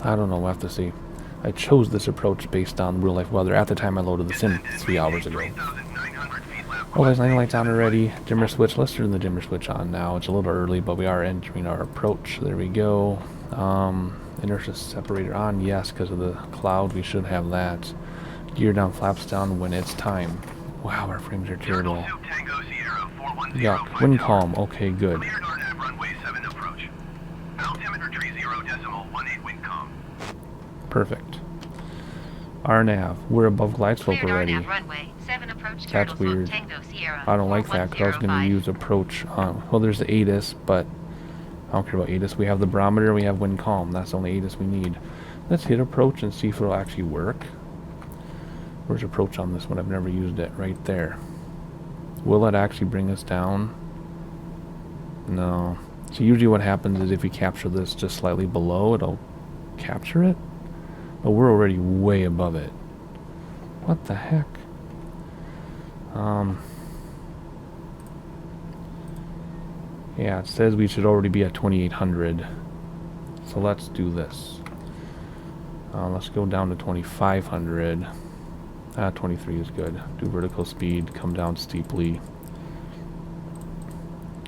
I don't know, we'll have to see. I chose this approach based on real life weather at the time I loaded the sim 3 hours ago. Oh, there's landing lights on already. Dimmer switch. Let's turn the dimmer switch on now. It's a little early, but we are entering our approach. There we go. Inertia separator on. Yes, because of the cloud, we should have that. Gear down, flaps down when it's time. Wow, our frames are terrible. Yuck. Wind calm. Okay, good. Perfect. RNAV. We're above glide slope already. That's weird. I don't like that because I was going to use approach on... Well, there's the ATIS, but I don't care about ATIS. We have the barometer, we have wind calm. That's the only ATIS we need. Let's hit approach and see if it'll actually work. Where's approach on this one? I've never used it. Right there. Will it actually bring us down? No. So usually what happens is if we capture this just slightly below, it'll capture it. But we're already way above it. What the heck? Yeah, it says we should already be at 2800. So let's do this. Let's go down to 2500. 23 is good. Do vertical speed, come down steeply.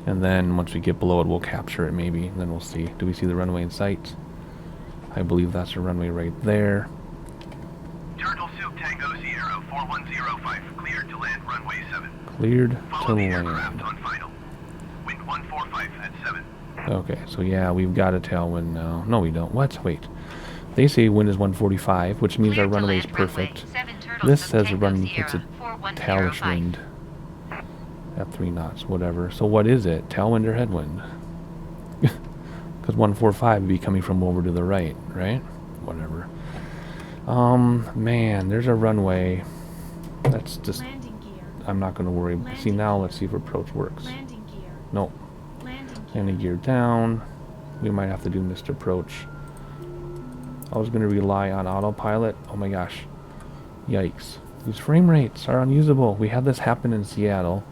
And then once we get below it, we'll capture it maybe. And then we'll see. Do we see the runway in sight? I believe that's the runway right there. Turtle Soup Tango Sierra 4105, cleared to land runway 7. Cleared to Follow the land. aircraft on final. Wind 145 at 7. Okay, so yeah, we've got a tailwind now. No, we don't. What? Wait. They say wind is 145, which means our runway is perfect. This says the run it's a tailish wind. at 3 knots, whatever. So what is it? Tailwind or headwind? Because 145 would be coming from over to the right, right? Whatever. Man, there's a runway. That's just... Landing gear. I'm not going to worry. See, now let's see if approach works. Landing gear. Nope. Landing gear. Landing gear down. We might have to do missed approach. I was going to rely on autopilot. Oh my gosh. Yikes. These frame rates are unusable. We had this happen in Seattle.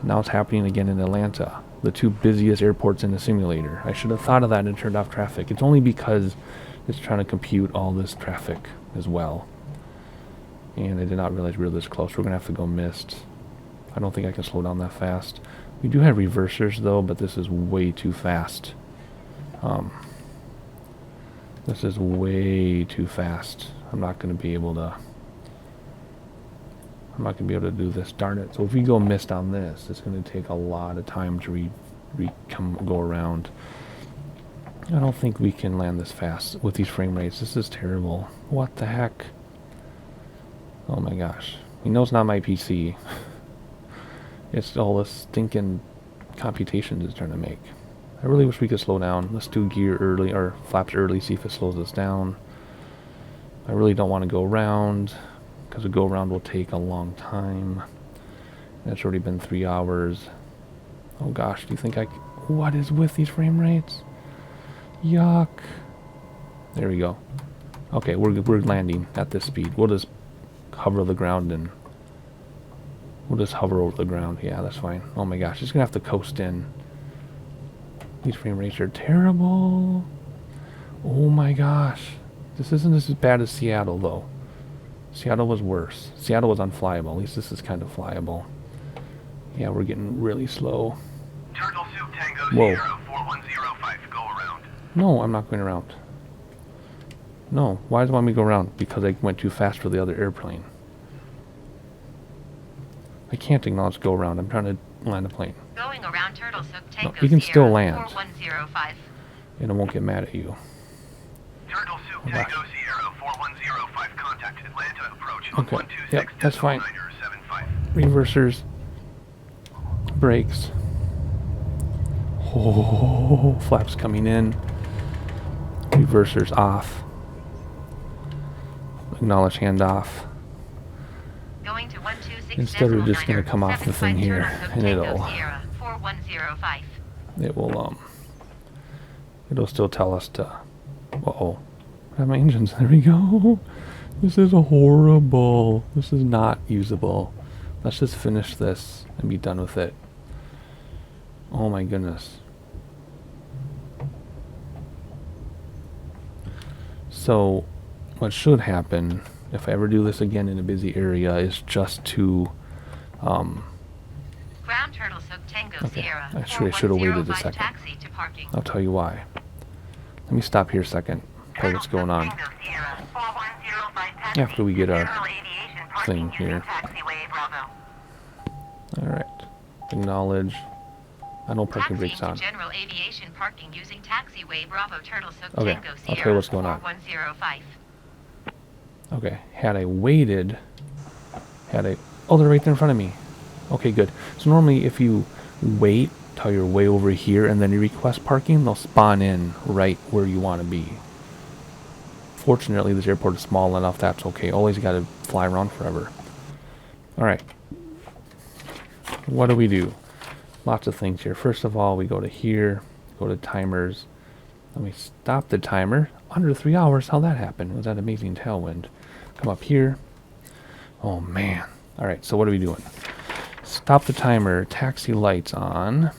Now it's happening again in Atlanta. The 2 busiest airports in the simulator. I should have thought of that and turned off traffic. It's only because it's trying to compute all this traffic as well. And I did not realize we were this close. We're going to have to go missed. I don't think I can slow down that fast. We do have reversers though, but this is way too fast. This is way too fast. I'm not going to be able to do this, darn it. So if we go missed on this, it's going to take a lot of time to go around. I don't think we can land this fast with these frame rates. This is terrible. What the heck? Oh my gosh. You know it's not my PC. It's all this stinking computations it's trying to make. I really wish we could slow down. Let's do gear early, or flaps early, see if it slows us down. I really don't want to go around, because a go around will take a long time. And it's already been 3 hours. Oh gosh, do you think what is with these frame rates? Yuck. There we go. Okay, we're landing at this speed. We'll just hover the ground and we'll just hover over the ground. Yeah, that's fine. Oh my gosh, it's gonna have to coast in. These frame rates are terrible. Oh my gosh. This isn't as bad as Seattle though. Seattle was worse. Seattle was unflyable. At least this is kind of flyable. Yeah, we're getting really slow. Turtle Soup Tango Whoa. Sierra 4105, go around. No, I'm not going around. No, why does it want me to go around? Because I went too fast for the other airplane. I can't acknowledge go around. I'm trying to land a plane. Going around Turtle Sook Tango you can still Sierra land. 4105. And I won't get mad at you. Turtle Soup Oh, Tango gosh. Sierra 4105, contact Atlanta approach on Okay, 126 yep, that's fine. 75. Reversers. Brakes. Oh, flaps coming in. Reversers off. Acknowledge handoff. Going to 126. Instead we're just gonna come off the thing here, and it'll still tell us to. Uh-oh. I have my engines. There we go. This is horrible. This is not usable. Let's just finish this and be done with it. Oh my goodness. So, what should happen, if I ever do this again in a busy area, is just to, Ground Turtle Sook Tango okay, Sierra. I should have waited a 4105, second. Taxi to parking. I'll tell you why. Let me stop here a second, tell you what's going on. Tango Sierra 4105 taxi After we get our General Aviation parking thing here. using taxiway Bravo. Alright. Acknowledge. I know parking Taxiing brakes to on. General Aviation parking using taxiway Bravo Turtle Sook Okay, Tango I'll tell you Sierra what's going on. 4105. Okay, had I waited, oh, they're right there in front of me. Okay, good. So normally if you wait till you're way over here and then you request parking, they'll spawn in right where you want to be. Fortunately, this airport is small enough, that's okay. Always got to fly around forever. Alright. What do we do? Lots of things here. First of all, we go to here, go to timers. Let me stop the timer. Under 3 hours, how'd that happen? Was that amazing tailwind? Come up here. Oh man. Alright, so what are we doing? Stop the timer. Taxi lights on.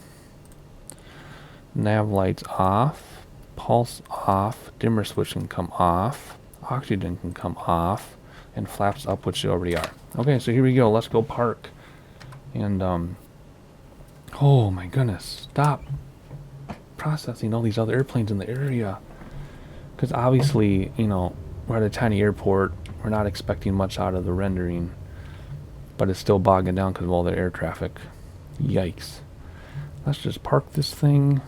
Nav lights off. Pulse off. Dimmer switch can come off. Oxygen can come off. And flaps up, which they already are. Okay, so here we go. Let's go park. And, oh my goodness. Stop processing all these other airplanes in the area. Because obviously, you know, we're at a tiny airport. We're not expecting much out of the rendering. But it's still bogging down because of all the air traffic. Yikes. Let's just park this thing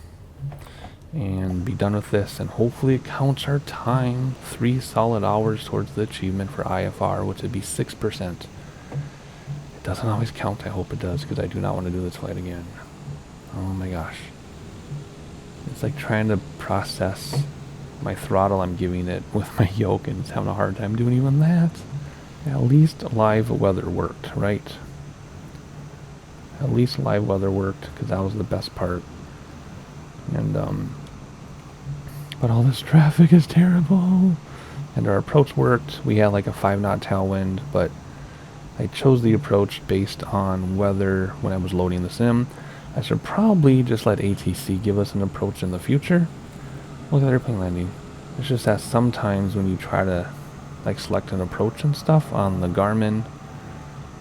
and be done with this. And hopefully it counts our time. 3 solid hours towards the achievement for IFR, which would be 6%. It doesn't always count. I hope it does, because I do not want to do this flight again. Oh my gosh. It's like trying to process my throttle I'm giving it with my yoke, and it's having a hard time doing even that. At least live weather worked, right? At least live weather worked, because that was the best part. And, but all this traffic is terrible. And our approach worked. We had like a 5-knot tailwind, but I chose the approach based on weather when I was loading the sim. I should probably just let ATC give us an approach in the future. Look at the airplane landing. It's just that sometimes when you try to like select an approach and stuff on the Garmin,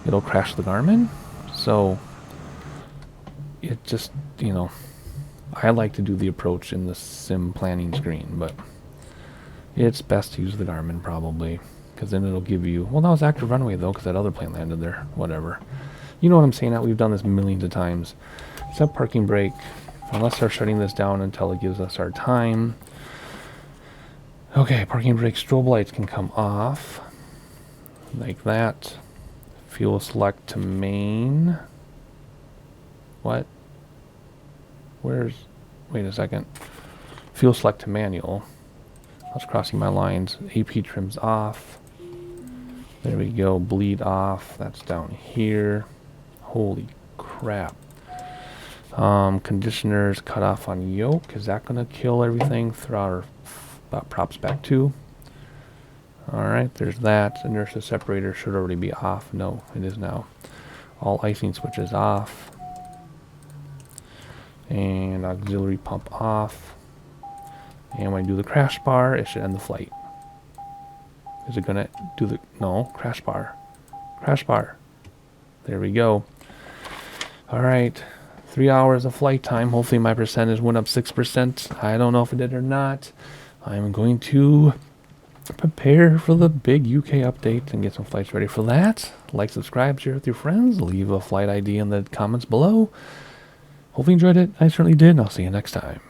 it'll crash the Garmin. So it just, you know, I like to do the approach in the sim planning screen, but it's best to use the Garmin probably, because then it'll give you, well, that was active runway though, because that other plane landed there. Whatever. You know what I'm saying? That we've done this millions of times. Set parking brake. Unless they're shutting this down until it gives us our time. Okay, parking brake strobe lights can come off. Like that. Fuel select to main. What? Where's... Wait a second. Fuel select to manual. I was crossing my lines. AP trims off. There we go. Bleed off. That's down here. Holy crap. Conditioners cut off on yoke. Is that going to kill everything? Throw our props back too. Alright, there's that. Inertia separator should already be off. No, it is now. All icing switches off. And auxiliary pump off. And when I do the crash bar, it should end the flight. Is it going to do the... No, crash bar. Crash bar. There we go. Alright. 3 hours of flight time. Hopefully my percentage went up 6%. I don't know if it did or not. I'm going to prepare for the big UK update and get some flights ready for that. Like, subscribe, share with your friends. Leave a flight ID in the comments below. Hopefully you enjoyed it. I certainly did. I'll see you next time.